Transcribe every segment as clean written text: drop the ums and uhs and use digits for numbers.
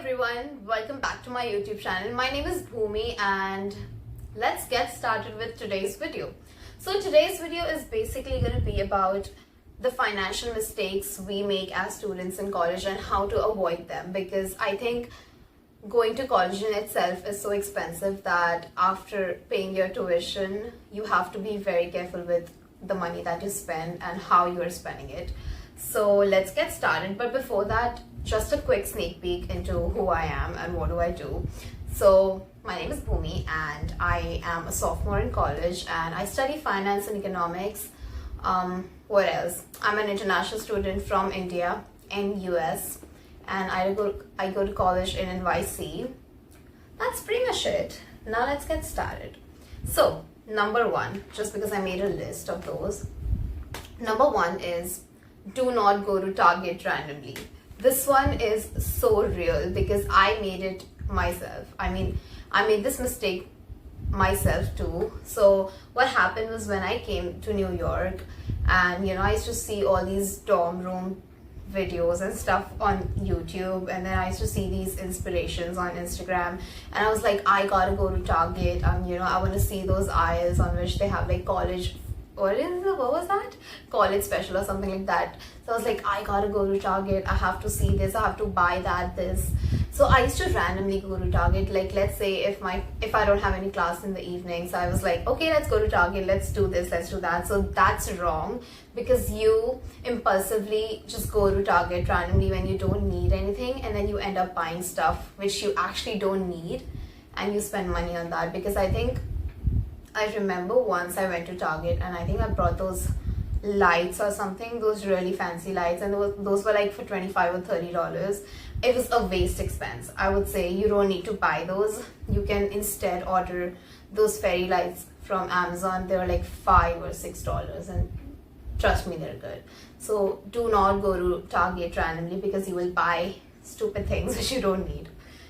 everyone, welcome back to my YouTube channel. My name is Bhumi and let's get started with today's video. So today's video is basically going to be about the financial mistakes we make as students in college and how to avoid them, because I think going to college in itself is so expensive that after paying your tuition, you have to be very careful with the money that you spend and how you are spending it. So let's get started. But before that, just a quick sneak peek into who I am and what do I do. So my name is Bhumi and I am a sophomore in college and I study finance and economics. What else? I'm an international student from India in US and I go to college in NYC. That's pretty much it. Now let's get started. So number one, just because I made a list of those, number one is do not go to Target randomly. This one is so real because I made it myself. I made this mistake myself too. So what happened was, when I came to New York and I used to see all these dorm room videos and stuff on YouTube, and then I used to see these inspirations on Instagram, and I was like, I gotta go to Target. I want to see those aisles on which they have like college, what was that? College special or something like that. So I was like, I gotta go to Target. I have to see this. I have to buy this. So I used to randomly go to Target. Like, let's say if I don't have any class in the evening, so I was like, okay, let's go to Target. Let's do this. Let's do that. So that's wrong, because you impulsively just go to Target randomly when you don't need anything, and then you end up buying stuff which you actually don't need, and you spend money on that. Because I remember once I went to Target and I think I brought those lights or something, those really fancy lights, and those were like for $25 or $30. It was a waste expense. I would say you don't need to buy those. You can instead order those fairy lights from Amazon. They were like $5 or $6, and trust me, they're good. So do not go to Target randomly, because you will buy stupid things which you don't need.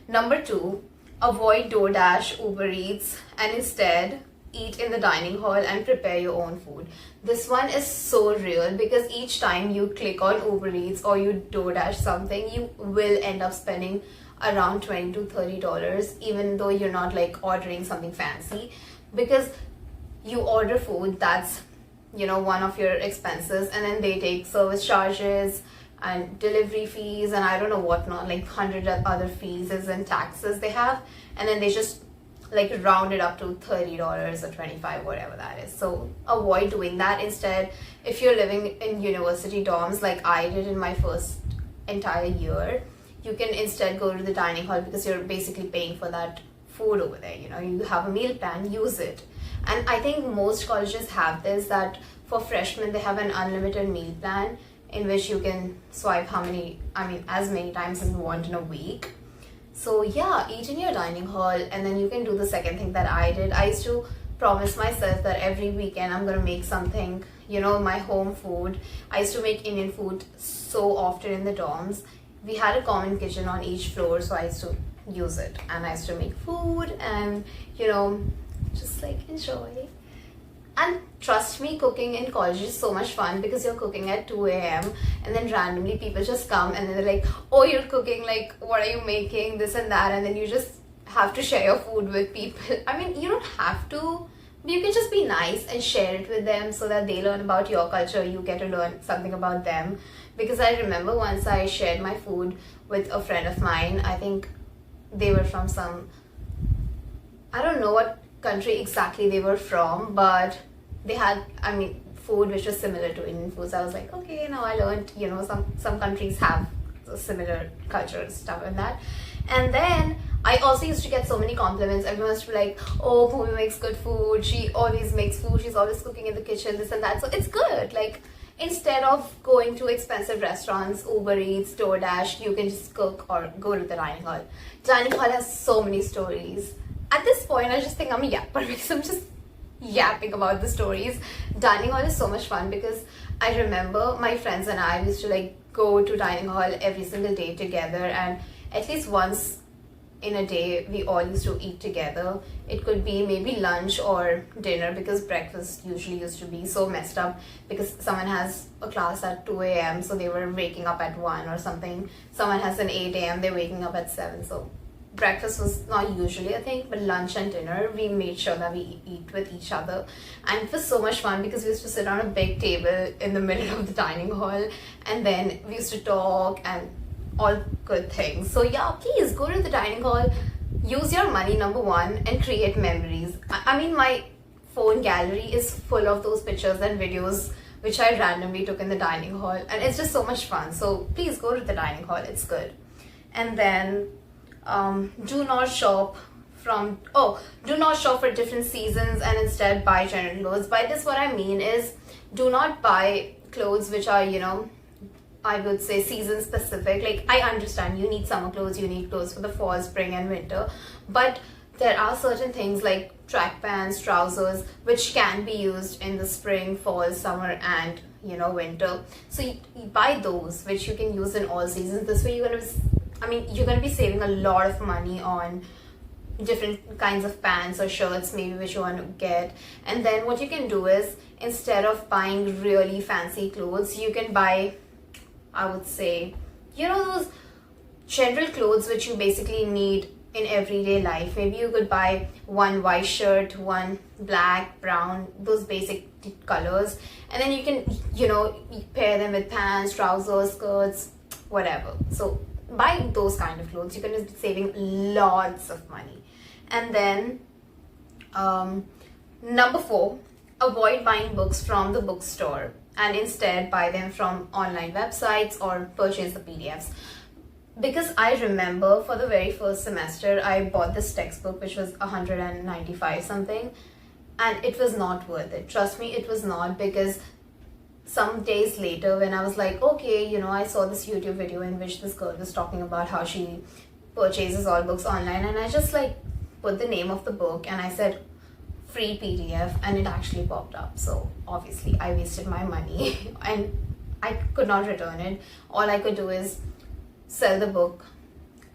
Number two, avoid DoorDash, Uber Eats, and instead eat in the dining hall and prepare your own food. This one is so real, because each time you click on Uber Eats or you DoorDash something, you will end up spending around $20 to $30, even though you're not like ordering something fancy, because you order food that's one of your expenses, and then they take service charges and delivery fees and I don't know what not, like 100 other fees and taxes they have, and then they just like round it up to $30 or $25, whatever that is. So avoid doing that. Instead, if you're living in university dorms like I did in my first entire year, you can instead go to the dining hall, because you're basically paying for that food over there. You have a meal plan, use it. And I think most colleges have this, that for freshmen they have an unlimited meal plan in which you can swipe as many times as you want in a week. So yeah, eat in your dining hall, and then you can do the second thing that I did. I used to promise myself that every weekend I'm gonna make something, my home food. I used to make Indian food so often in the dorms. We had a common kitchen on each floor, so I used to use it, and I used to make food and just like enjoy. And trust me, cooking in college is so much fun, because you're cooking at 2 a.m. and then randomly people just come and they're like, oh, you're cooking, like what are you making, this and that, and then you just have to share your food with people. You don't have to, but you can just be nice and share it with them so that they learn about your culture, you get to learn something about them. Because I remember once I shared my food with a friend of mine. I think they were from I don't know what country exactly they were from, but they had food which was similar to Indian foods. I was like, okay, now I learned some countries have similar culture stuff and that. And then I also used to get so many compliments. Everyone used to be like, oh, Bhumi makes good food, she always makes food, she's always cooking in the kitchen, this and that. So it's good. Like, instead of going to expensive restaurants, Uber Eats, DoorDash, you can just cook or go to the dining hall. Dining hall has so many stories. At this point, I just think I'm a yapper, because I'm just yapping about the stories. Dining hall is so much fun, because I remember my friends and I used to like go to dining hall every single day together, and at least once in a day we all used to eat together. It could be maybe lunch or dinner, because breakfast usually used to be so messed up because someone has a class at 2 a.m. so they were waking up at 1 or something. Someone has an 8 a.m. they're waking up at 7. So breakfast was not usually a thing, but lunch and dinner we made sure that we eat with each other. And it was so much fun because we used to sit on a big table in the middle of the dining hall, and then we used to talk and all good things. So yeah, please go to the dining hall, use your money, number one, and create memories. I mean, my phone gallery is full of those pictures and videos which I randomly took in the dining hall, and it's just so much fun. So please go to the dining hall, it's good. And then do not shop for different seasons and instead buy general clothes. By this, what I mean is, do not buy clothes which are, I would say season specific. Like, I understand you need summer clothes, you need clothes for the fall, spring and winter, but there are certain things like track pants, trousers, which can be used in the spring, fall, summer and winter. So you buy those which you can use in all seasons. This way you're gonna be saving a lot of money on different kinds of pants or shirts maybe which you want to get. And then what you can do is, instead of buying really fancy clothes, you can buy, I would say, those general clothes which you basically need in everyday life. Maybe you could buy one white shirt, one black, brown, those basic colors, and then you can pair them with pants, trousers, skirts, whatever. So buy those kind of clothes. You're going to be saving lots of money. And then number 4, avoid buying books from the bookstore and instead buy them from online websites or purchase the PDFs. Because I remember for the very first semester, I bought this textbook which was 195 something, and it was not worth it. Trust me, it was not, because some days later when I was like, okay, I saw this YouTube video in which this girl was talking about how she purchases all books online, and I just put the name of the book and I said free PDF, and it actually popped up. So obviously I wasted my money and I could not return it. All I could do is sell the book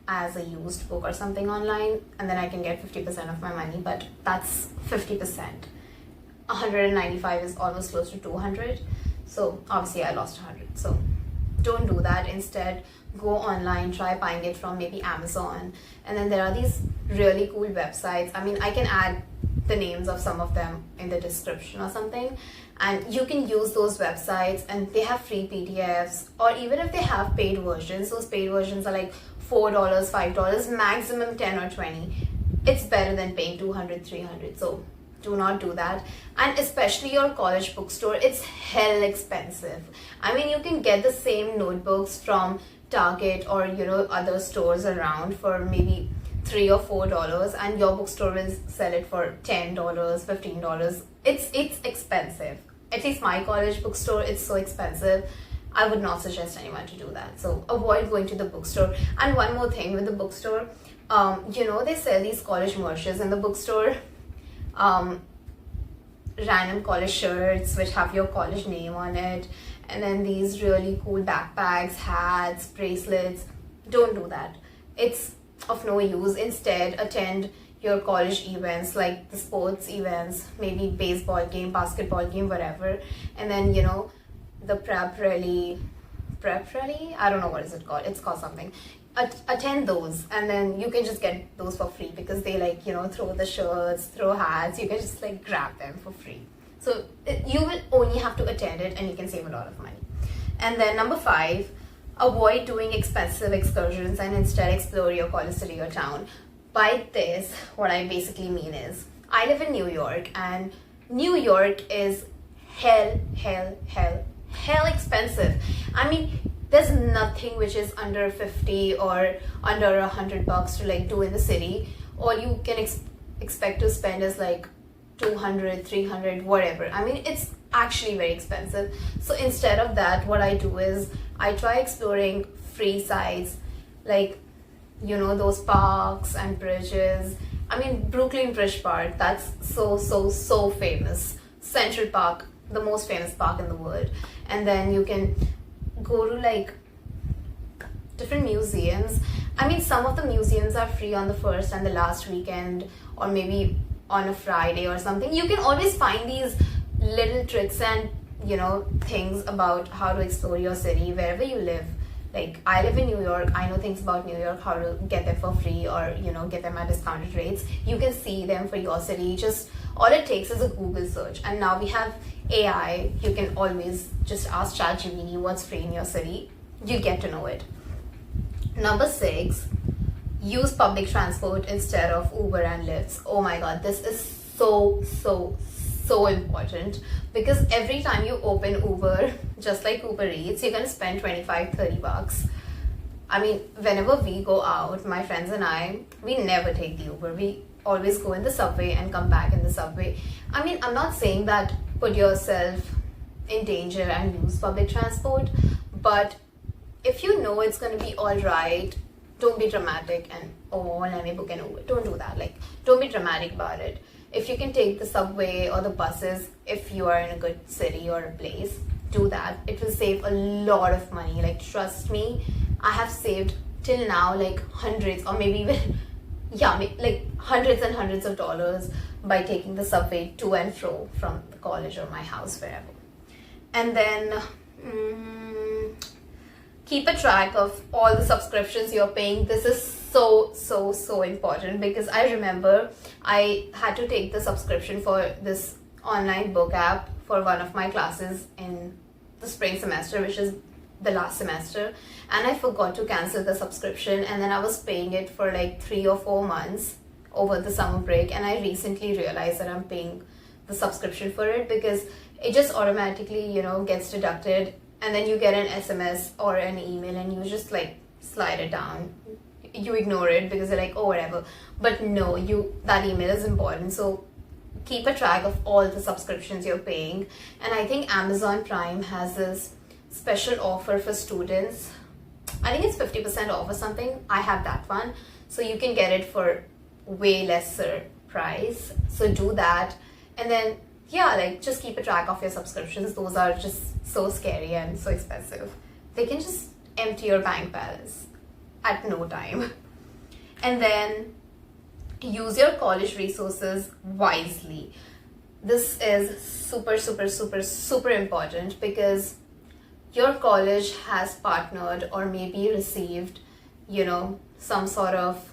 as a used book or something online, and then I can get 50% of my money, but that's 50%. 195 is almost close to 200, so obviously I lost 100. So don't do that. Instead, go online, try buying it from maybe Amazon, and then there are these really cool websites. I mean, I can add the names of some of them in the description or something, and you can use those websites, and they have free PDFs, or even if they have paid versions, those paid versions are like $4, $5, maximum 10 or 20. It's better than paying 200, 300. So do not do that. And especially your college bookstore, it's hell expensive. I mean, you can get the same notebooks from Target or other stores around for maybe $3 or $4, and your bookstore will sell it for $10, $15. It's expensive. At least my college bookstore, it's so expensive. I would not suggest anyone to do that. So avoid going to the bookstore. And one more thing with the bookstore, they sell these college merches in the bookstore. Random college shirts which have your college name on it, and then these really cool backpacks, hats, bracelets. Don't do that. It's of no use. Instead, attend your college events, like the sports events, maybe baseball game, basketball game, whatever. And then the prep rally, I don't know what is it called, it's called something. Attend those, and then you can just get those for free, because they throw the shirts, throw hats, you can just grab them for free. So you will only have to attend it, and you can save a lot of money. And then number 5, avoid doing expensive excursions and instead explore your college city or town. By this, what I basically mean is, I live in New York, and New York is hell expensive. I mean, there's nothing which is under 50 or under $100 to do in the city. All you can expect to spend is 200, 300, whatever. I mean, it's actually very expensive. So instead of that, what I do is I try exploring free sites, those parks and bridges. I mean, Brooklyn Bridge Park, that's so famous. Central Park, the most famous park in the world. And then you can go to different museums, I mean, some of the museums are free on the first and the last weekend, or maybe on a Friday or something. You can always find these little tricks and, things about how to explore your city wherever you live. Like, I live in New York, I know things about New York, how to get them for free or, get them at discounted rates. You can see them for your city. Just all it takes is a Google search. And now we have AI. You can always just ask ChatGPT what's free in your city. You get to know it. Number 6, use public transport instead of Uber and Lyfts. Oh my god, this is so important, because every time you open Uber, just like Uber Eats, you're gonna spend 25-30 bucks. I mean, whenever we go out, my friends and I, we never take the Uber. We always go in the subway and come back in the subway. I mean, I'm not saying that put yourself in danger and use public transport, but if you know it's going to be all right, don't be dramatic and, let me book an Uber. Don't do that. Like, don't be dramatic about it. If you can take the subway or the buses, if you are in a good city or a place, do that. It will save a lot of money. Like, trust me, I have saved till now like hundreds or maybe even, like hundreds and hundreds of dollars by taking the subway to and fro from the college or my house, wherever. And then, keep a track of all the subscriptions you're paying. This is so important, because I remember I had to take the subscription for this online book app for one of my classes in the spring semester, which is the last semester, and I forgot to cancel the subscription, and then I was paying it for like 3 or 4 months over the summer break, and I recently realized that I'm paying the subscription for it because it just automatically, gets deducted, and then you get an SMS or an email and you just like slide it down. You ignore it because you're like, oh, whatever. But no, that email is important. So keep a track of all the subscriptions you're paying. And I think Amazon Prime has this special offer for students. I think it's 50% off or something. I have that one. So you can get it for way lesser price. So do that. And then, just keep a track of your subscriptions. Those are just so scary and so expensive. They can just empty your bank balance at no time. And then use your college resources wisely. This is super important, because your college has partnered or maybe received, some sort of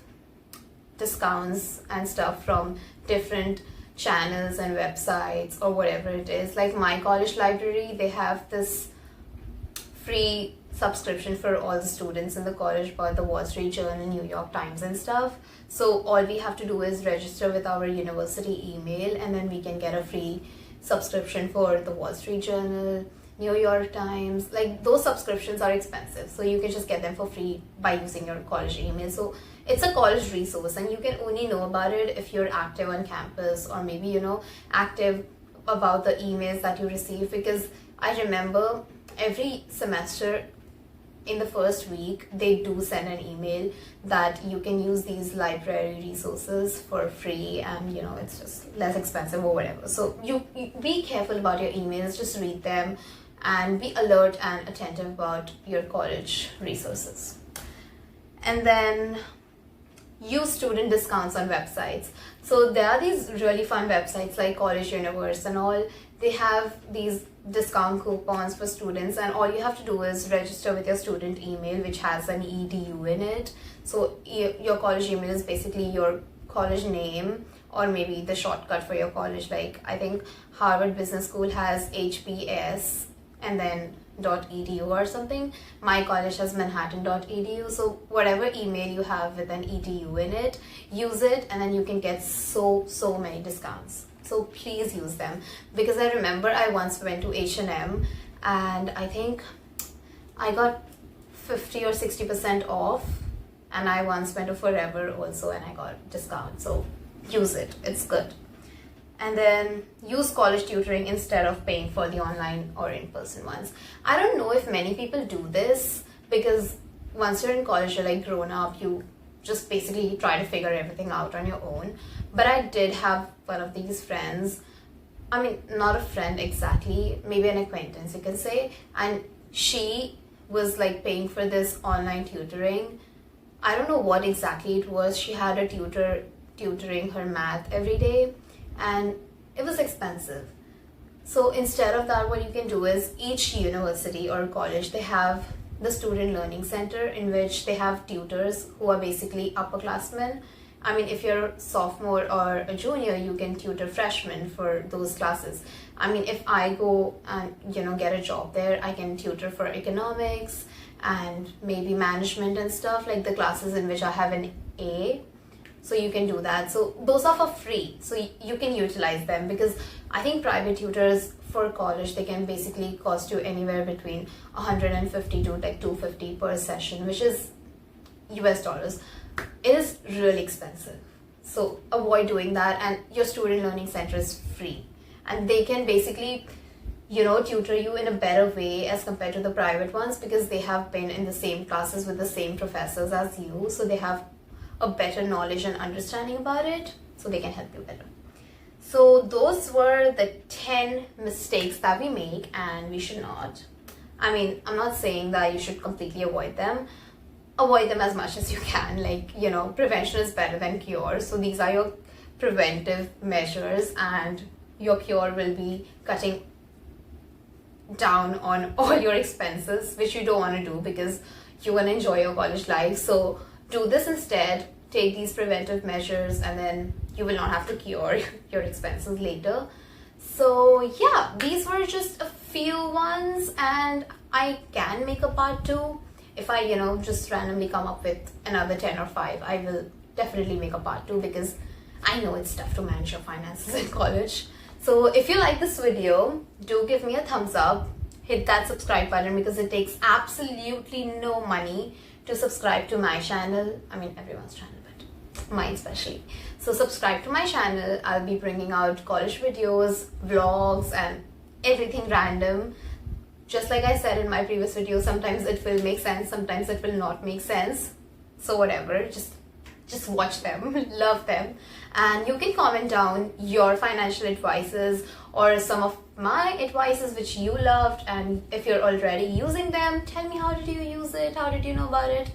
discounts and stuff from different channels and websites or whatever it is. Like my college library, they have this free subscription for all the students in the college by the Wall Street Journal, New York Times and stuff. So all we have to do is register with our university email, and then we can get a free subscription for the Wall Street Journal, New York Times. Like, those subscriptions are expensive, so you can just get them for free by using your college email. So it's a college resource, and you can only know about it if you're active on campus, or maybe, active about the emails that you receive. Because I remember every semester in the first week, they do send an email that you can use these library resources for free, and it's just less expensive or whatever. So you be careful about your emails, just read them and be alert and attentive about your college resources. And then use student discounts on websites. So there are these really fun websites like College Universe and all. They have these discount coupons for students, and all you have to do is register with your student email, which has an edu in it. So your college email is basically your college name, or maybe the shortcut for your college. Like, I think Harvard Business School has HBS and then .edu or something. My college has manhattan.edu. So whatever email you have with an edu in it, use it, and then you can get so many discounts. So please use them, because I remember I once went to H&M and I think I got 50 or 60% off, and I once went to Forever also and I got discount. So use it, it's good. And then use college tutoring instead of paying for the online or in-person ones. I don't know if many people do this, because once you're in college, you're like grown up, you just basically try to figure everything out on your own. But I did have one of these friends, I mean, not a friend exactly, maybe an acquaintance you can say, and she was like paying for this online tutoring. I don't know what exactly it was. She had a tutor tutoring her math every day, and it was expensive. So instead of that, what you can do is each university or college, they have the student learning center in which they have tutors who are basically upperclassmen. I mean, if you're a sophomore or a junior, you can tutor freshmen for those classes. I mean, if I go and get a job there, I can tutor for economics and maybe management and stuff, like the classes in which I have an A. So you can do that. So those are for free, so you can utilize them, because I think private tutors for college, they can basically cost you anywhere between 150 to like 250 per session, which is US dollars. It is really expensive, so avoid doing that. And your student learning center is free, and they can basically tutor you in a better way as compared to the private ones, because they have been in the same classes with the same professors as you, so they have a better knowledge and understanding about it, so they can help you better. So those were the 10 mistakes that we make and we should not. I mean, I'm not saying that you should completely avoid them. Avoid them as much as you can. Like, prevention is better than cure. So these are your preventive measures, and your cure will be cutting down on all your expenses, which you don't want to do because you want to enjoy your college life. So do this instead. Take these preventive measures, and then you will not have to cure your expenses later. So yeah, these were just a few ones, and I can make a part 2. If I just randomly come up with another 10 or 5, I will definitely make a part 2, because I know it's tough to manage your finances in college. So if you like this video, do give me a thumbs up, hit that subscribe button, because it takes absolutely no money to subscribe to my channel. I mean, everyone's channel, but mine especially. So subscribe to my channel. I'll be bringing out college videos, vlogs, and everything random. Just like I said in my previous video, sometimes it will make sense, sometimes it will not make sense. So whatever, just watch them, love them. And you can comment down your financial advices or some of my advices which you loved, and if you're already using them, tell me, how did you use it, how did you know about it,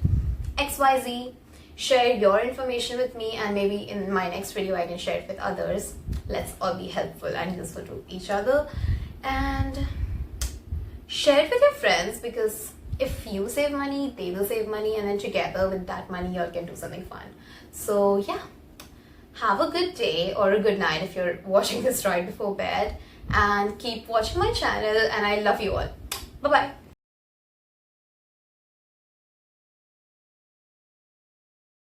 XYZ. Share your information with me, and maybe in my next video I can share it with others. Let's all be helpful and useful to each other, and share it with your friends, because if you save money, they will save money, and then together with that money you all can do something fun. So yeah, have a good day or a good night if you're watching this right before bed, and keep watching my channel, and I love you all. Bye bye.